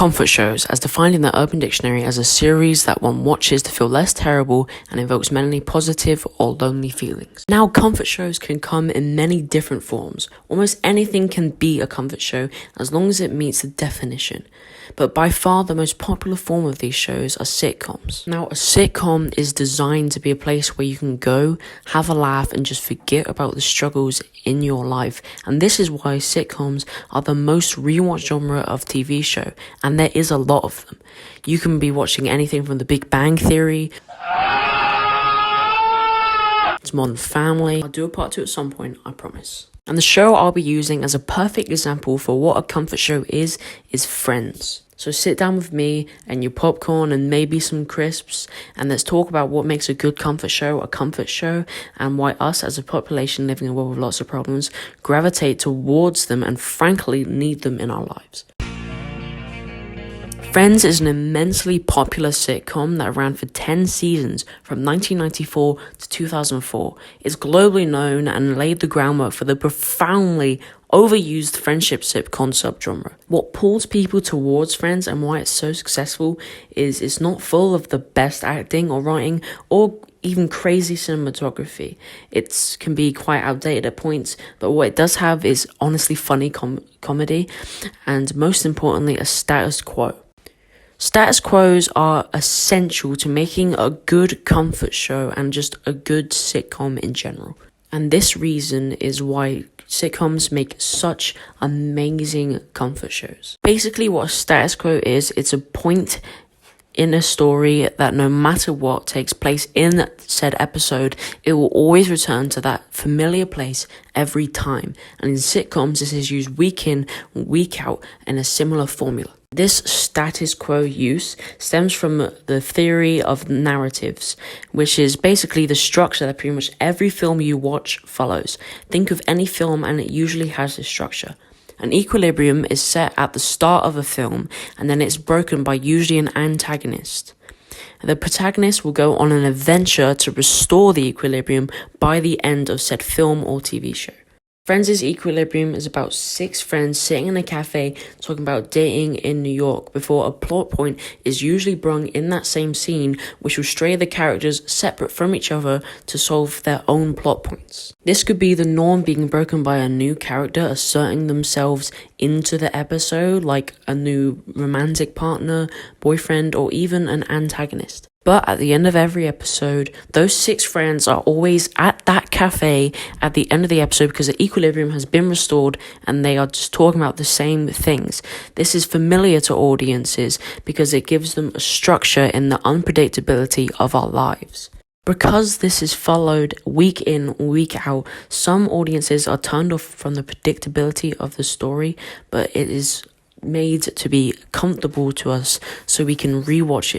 Comfort shows, as defined in the Urban Dictionary as a series that one watches to feel less terrible and evokes many positive or lonely feelings. Now, comfort shows can come in many different forms. Almost anything can be a comfort show as long as it meets the definition. But by far the most popular form of these shows are sitcoms. Now, a sitcom is designed to be a place where you can go, have a laugh, and just forget about the struggles in your life. And this is why sitcoms are the most rewatched genre of TV show, and there is a lot of them. You can be watching anything from The Big Bang Theory to Modern Family. I'll do a part 2 at some point, I promise. And the show I'll be using as a perfect example for what a comfort show is Friends. So sit down with me and your popcorn and maybe some crisps, and let's talk about what makes a good comfort show, and why us as a population living in a world with lots of problems gravitate towards them and frankly need them in our lives. Friends is an immensely popular sitcom that ran for 10 seasons from 1994 to 2004. It's globally known and laid the groundwork for the profoundly overused friendship sitcom subgenre. What pulls people towards Friends and why it's so successful is it's not full of the best acting or writing or even crazy cinematography. It can be quite outdated at points, but what it does have is honestly funny comedy and most importantly a status quo. Status quos are essential to making a good comfort show and just a good sitcom in general. And this reason is why sitcoms make such amazing comfort shows. Basically what a status quo is, it's a point in a story that no matter what takes place in said episode, it will always return to that familiar place every time. And in sitcoms, this is used week in, week out in a similar formula. This status quo use stems from the theory of narratives, which is basically the structure that pretty much every film you watch follows. Think of any film and it usually has this structure. An equilibrium is set at the start of a film and then it's broken by usually an antagonist. The protagonist will go on an adventure to restore the equilibrium by the end of said film or TV show. Friends' equilibrium is about 6 friends sitting in a cafe talking about dating in New York before a plot point is usually brung in that same scene, which will stray the characters separate from each other to solve their own plot points. This could be the norm being broken by a new character asserting themselves into the episode, like a new romantic partner, boyfriend, or even an antagonist. But at the end of every episode, those 6 friends are always at that cafe at the end of the episode because the equilibrium has been restored and they are just talking about the same things. This is familiar to audiences because it gives them a structure in the unpredictability of our lives. Because this is followed week in, week out, some audiences are turned off from the predictability of the story, but it is made to be comfortable to us so we can rewatch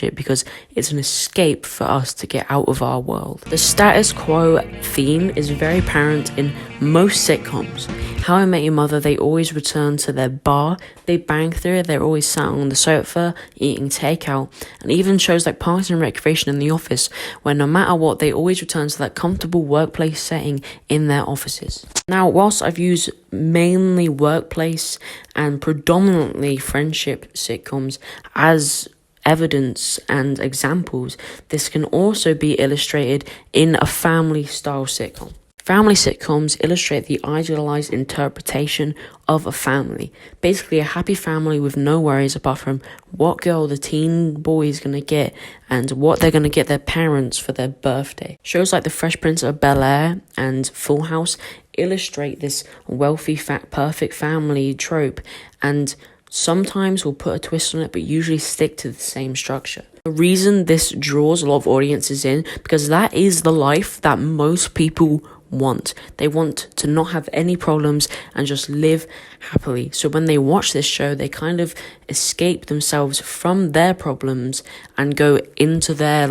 it because it's an escape for us to get out of our world. The status quo theme is very apparent in most sitcoms. How I Met Your Mother, they always return to their bar. Big Bang Theory, they're always sat on the sofa eating takeout. And even shows like Parks and Recreation and The Office, where no matter what, they always return to that comfortable workplace setting in their offices. Now, whilst I've used mainly workplace and predominantly friendship sitcoms as evidence and examples, this can also be illustrated in a family-style sitcom. Family sitcoms illustrate the idealized interpretation of a family. Basically, a happy family with no worries apart from what girl the teen boy is going to get and what they're going to get their parents for their birthday. Shows like The Fresh Prince of Bel-Air and Full House illustrate this wealthy, perfect family trope, and sometimes we'll put a twist on it, but usually stick to the same structure. The reason this draws a lot of audiences in, because that is the life that most people want. They want to not have any problems and just live happily. So when they watch this show, they kind of escape themselves from their problems and go into their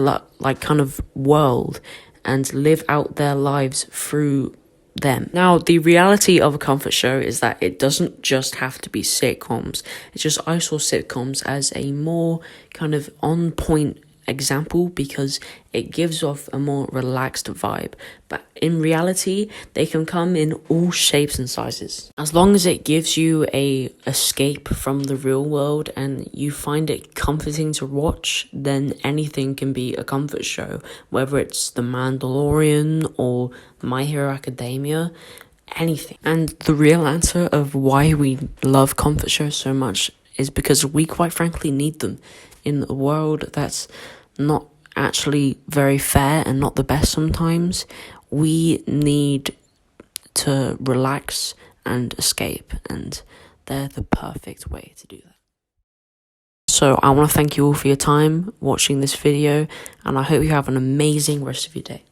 kind of world and live out their lives through them. Now, the reality of a comfort show is that it doesn't just have to be sitcoms. It's just I saw sitcoms as a more kind of on point example because it gives off a more relaxed vibe. But in reality, they can come in all shapes and sizes. As long as it gives you a escape from the real world and you find it comforting to watch, then anything can be a comfort show, whether it's The Mandalorian or My Hero Academia, anything. And the real answer of why we love comfort shows so much is because we quite frankly need them in a world that's not actually very fair and not the best sometimes. We need to relax and escape, and they're the perfect way to do that. So I want to thank you all for your time watching this video, and I hope you have an amazing rest of your day.